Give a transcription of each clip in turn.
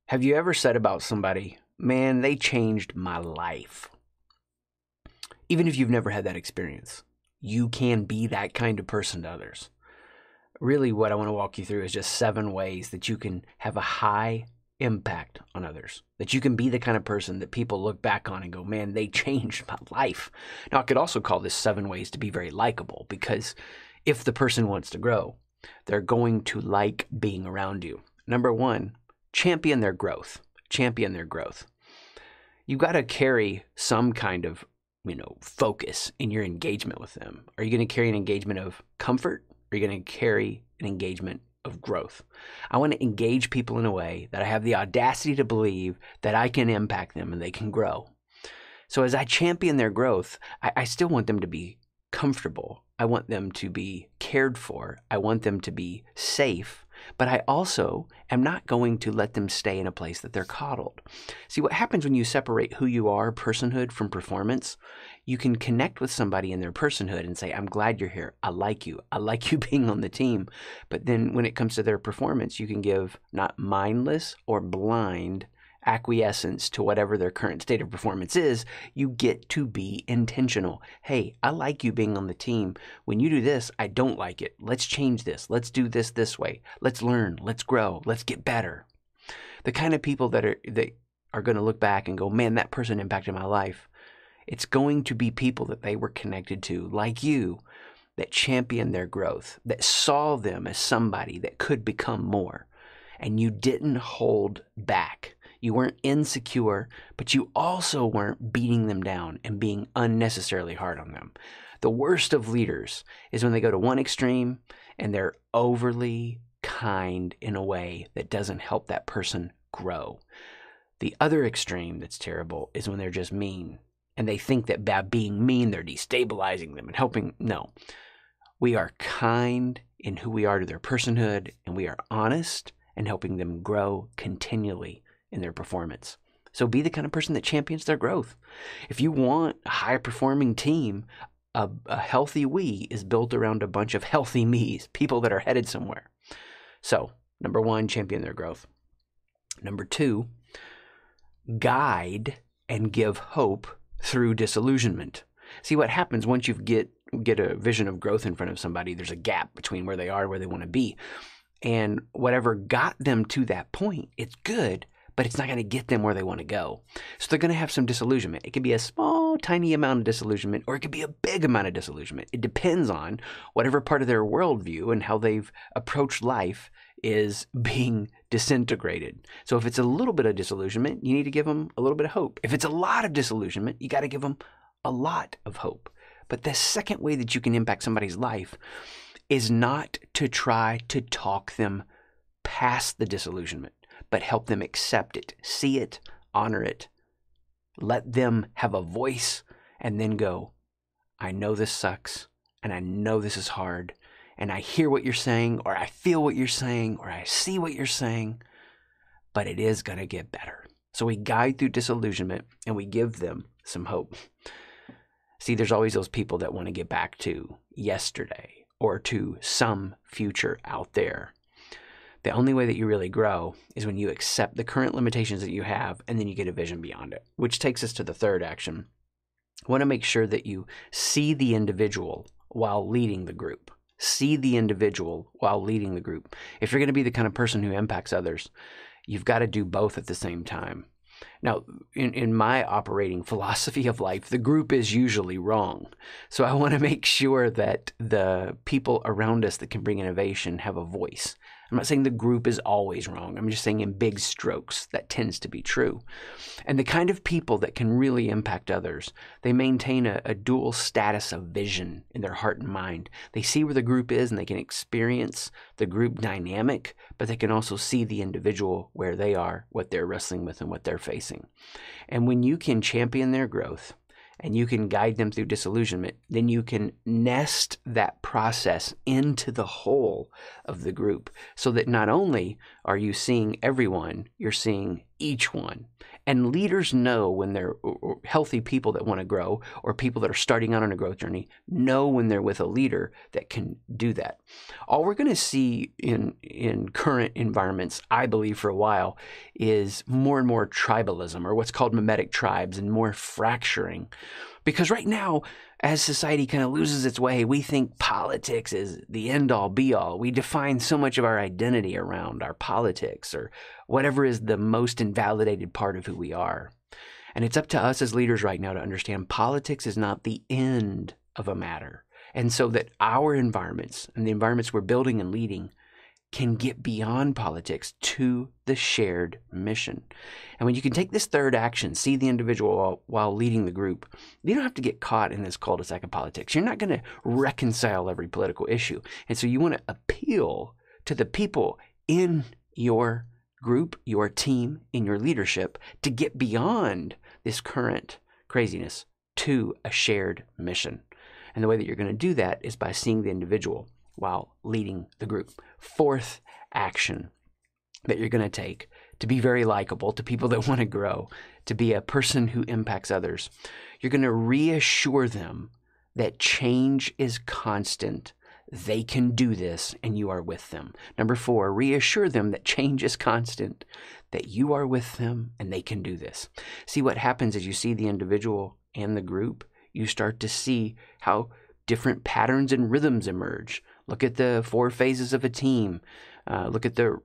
Have you ever said about somebody, man, they changed my life? Even if you've never had that experience, you can be that kind of person to others. Really, what I want to walk you through is just 7 ways that you can have a high impact on others, that you can be the kind of person that people look back on and go, man, they changed my life. Now, I could also call this 7 ways to be very likable, because if the person wants to grow, they're going to like being around you. Number 1, champion their growth. Champion their growth. You've got to carry some kind of, focus in your engagement with them. Are you going to carry an engagement of comfort? Or are you going to carry an engagement of growth? I want to engage people in a way that I have the audacity to believe that I can impact them and they can grow. So as I champion their growth, I still want them to be comfortable. I want them to be cared for. I want them to be safe. But I also am not going to let them stay in a place that they're coddled. See, what happens when you separate who you are, personhood, from performance, you can connect with somebody in their personhood and say, I'm glad you're here. I like you. I like you being on the team. But then when it comes to their performance, you can give not mindless or blind acquiescence to whatever their current state of performance is. You get to be intentional. Hey, I like you being on the team. When you do this, I don't like it. Let's change this. Let's do this way. Let's learn. Let's grow. Let's get better. The kind of people that are going to look back and go, man, that person impacted my life. It's going to be people that they were connected to, like you, that championed their growth, that saw them as somebody that could become more. And you didn't hold back. You weren't insecure, but you also weren't beating them down and being unnecessarily hard on them. The worst of leaders is when they go to one extreme and they're overly kind in a way that doesn't help that person grow. The other extreme that's terrible is when they're just mean and they think that by being mean, they're destabilizing them and helping. No, we are kind in who we are to their personhood, and we are honest and helping them grow continually in their performance. So be the kind of person that champions their growth. If you want a high-performing team, a healthy we is built around a bunch of healthy me's, people that are headed somewhere. So, number 1, champion their growth. Number 2, guide and give hope through disillusionment. See, what happens once you get a vision of growth in front of somebody, there's a gap between where they are and where they want to be. And whatever got them to that point, it's good, but it's not going to get them where they want to go. So they're going to have some disillusionment. It could be a small, tiny amount of disillusionment, or it could be a big amount of disillusionment. It depends on whatever part of their worldview and how they've approached life is being disintegrated. So if it's a little bit of disillusionment, you need to give them a little bit of hope. If it's a lot of disillusionment, you got to give them a lot of hope. But the second way that you can impact somebody's life is not to try to talk them past the disillusionment, but help them accept it, see it, honor it, let them have a voice, and then go, I know this sucks, and I know this is hard, and I hear what you're saying, or I feel what you're saying, or I see what you're saying, but it is going to get better. So we guide through disillusionment, and we give them some hope. See, there's always those people that want to get back to yesterday or to some future out there. The only way that you really grow is when you accept the current limitations that you have, and then you get a vision beyond it, which takes us to the third action. I want to make sure that you see the individual while leading the group. See the individual while leading the group. If you're going to be the kind of person who impacts others, you've got to do both at the same time. Now, in my operating philosophy of life, the group is usually wrong. So I want to make sure that the people around us that can bring innovation have a voice. I'm not saying the group is always wrong. I'm just saying in big strokes, that tends to be true. And the kind of people that can really impact others, they maintain a dual status of vision in their heart and mind. They see where the group is and they can experience the group dynamic, but they can also see the individual where they are, what they're wrestling with, and what they're facing. And when you can champion their growth, and you can guide them through disillusionment, then you can nest that process into the whole of the group, so that not only are you seeing everyone, you're seeing each one. And leaders know when they're or healthy people that want to grow, or people that are starting out on a growth journey, know when they're with a leader that can do that. All we're going to see in current environments, I believe for a while, is more and more tribalism, or what's called mimetic tribes, and more fracturing. Because right now, as society kind of loses its way, we think politics is the end-all, be-all. We define so much of our identity around our politics, or whatever is the most invalidated part of who we are. And it's up to us as leaders right now to understand politics is not the end of a matter. And so that our environments, and the environments we're building and leading, can get beyond politics to the shared mission. And when you can take this third action, see the individual while leading the group, you don't have to get caught in this cul-de-sac of politics. You're not going to reconcile every political issue. And so you want to appeal to the people in your group, your team, in your leadership, to get beyond this current craziness to a shared mission. And the way that you're going to do that is by seeing the individual while leading the group. Fourth action that you're going to take to be very likable to people that want to grow, to be a person who impacts others, you're going to reassure them that change is constant. They can do this, and you are with them. Number 4, reassure them that change is constant, that you are with them, and they can do this. See, what happens is you see the individual and the group, you start to see how different patterns and rhythms emerge. Look at the 4 phases of a team. Look at the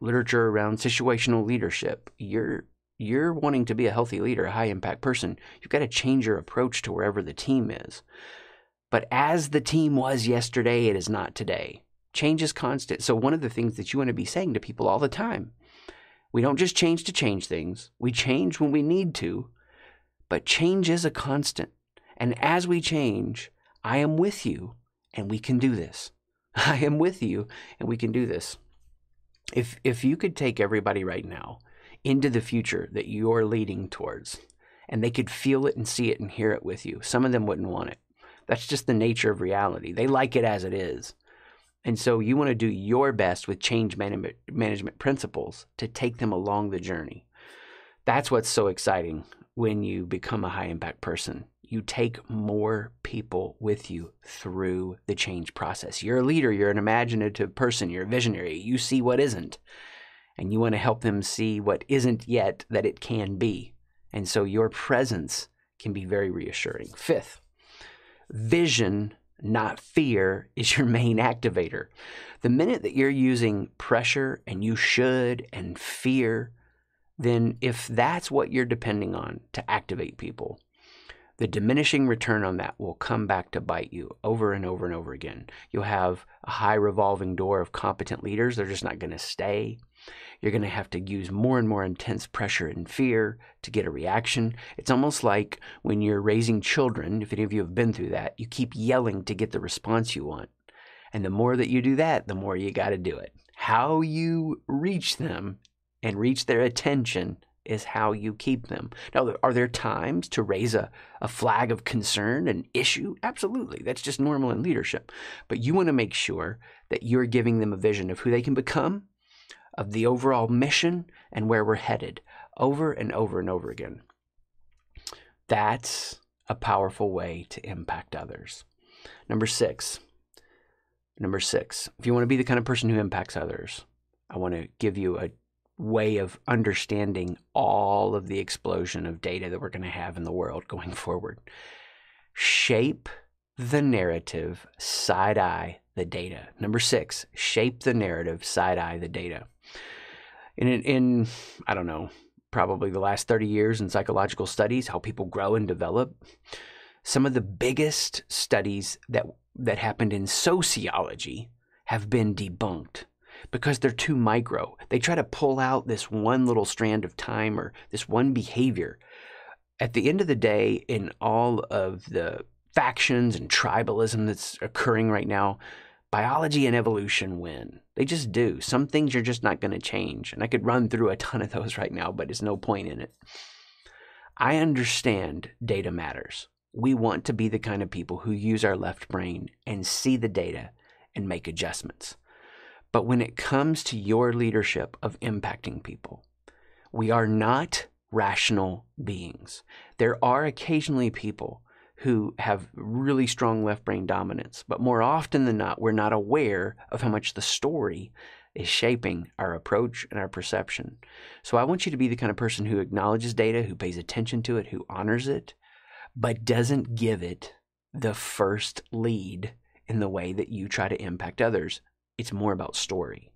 literature around situational leadership. You're wanting to be a healthy leader, a high impact person. You've got to change your approach to wherever the team is. But as the team was yesterday, it is not today. Change is constant. So one of the things that you want to be saying to people all the time, we don't just change to change things. We change when we need to, but change is a constant. And as we change, I am with you, and we can do this. I am with you, and we can do this. If you could take everybody right now into the future that you're leading towards, and they could feel it and see it and hear it with you, some of them wouldn't want it. That's just the nature of reality. They like it as it is. And so you want to do your best with change management principles to take them along the journey. That's what's so exciting when you become a high impact person. You take more people with you through the change process. You're a leader. You're an imaginative person. You're a visionary. You see what isn't. And you want to help them see what isn't yet that it can be. And so your presence can be very reassuring. 5th, vision, not fear, is your main activator. The minute that you're using pressure and you should and fear, then if that's what you're depending on to activate people, the diminishing return on that will come back to bite you over and over and over again. You'll have a high revolving door of competent leaders. They're just not going to stay. You're going to have to use more and more intense pressure and fear to get a reaction. It's almost like when you're raising children, if any of you have been through that, you keep yelling to get the response you want. And the more that you do that, the more you got to do it. How you reach them and reach their attention is how you keep them. Now, are there times to raise a flag of concern, an issue? Absolutely. That's just normal in leadership. But you want to make sure that you're giving them a vision of who they can become, of the overall mission, and where we're headed over and over and over again. That's a powerful way to impact others. Number 6, if you want to be the kind of person who impacts others, I want to give you a way of understanding all of the explosion of data that we're going to have in the world going forward. Shape the narrative, side-eye the data. Number 6, shape the narrative, side-eye the data. In I don't know, probably the last 30 years in psychological studies, how people grow and develop, some of the biggest studies that happened in sociology have been debunked because they're too micro. They try to pull out this one little strand of time or this one behavior. At the end of the day, in all of the factions and tribalism that's occurring right now, biology and evolution win. They just do. Some things you're just not going to change. And I could run through a ton of those right now, but there's no point in it. I understand data matters. We want to be the kind of people who use our left brain and see the data and make adjustments. But when it comes to your leadership of impacting people, We are not rational beings. There are occasionally people who have really strong left brain dominance, but more often than not, we're not aware of how much the story is shaping our approach and our perception. So I want you to be the kind of person who acknowledges data, who pays attention to it, who honors it, but doesn't give it the first lead in the way that you try to impact others. It's more about story.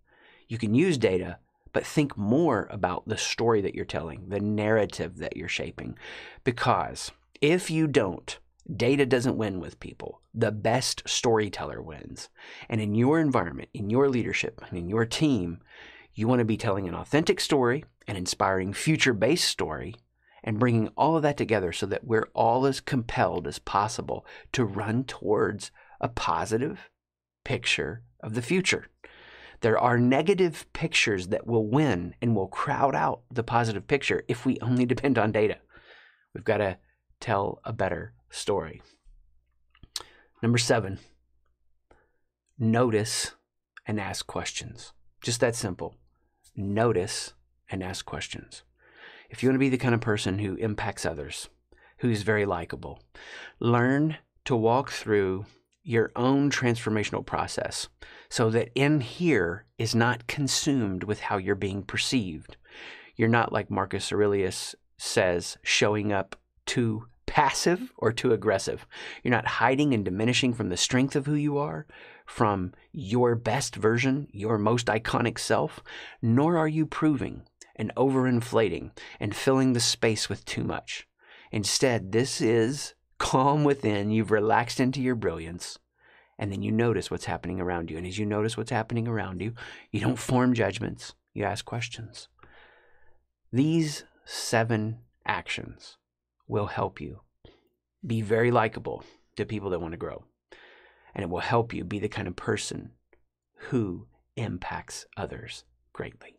You can use data, but think more about the story that you're telling, the narrative that you're shaping. Because if you don't, data doesn't win with people. The best storyteller wins. And in your environment, in your leadership, and in your team, you want to be telling an authentic story, an inspiring future-based story, and bringing all of that together so that we're all as compelled as possible to run towards a positive picture of the future. There are negative pictures that will win and will crowd out the positive picture if we only depend on data. We've got to tell a better story. Number 7, notice and ask questions. Just that simple. Notice and ask questions. If you want to be the kind of person who impacts others, who's very likable, learn to walk through your own transformational process so that in here is not consumed with how you're being perceived. You're not, like Marcus Aurelius says, showing up too passive or too aggressive. You're not hiding and diminishing from the strength of who you are, from your best version, your most iconic self, nor are you proving and overinflating and filling the space with too much. Instead, this is calm within. You've relaxed into your brilliance, and then you notice what's happening around you. And as you notice what's happening around you, you don't form judgments. You ask questions. These 7 actions will help you be very likable to people that want to grow. And it will help you be the kind of person who impacts others greatly.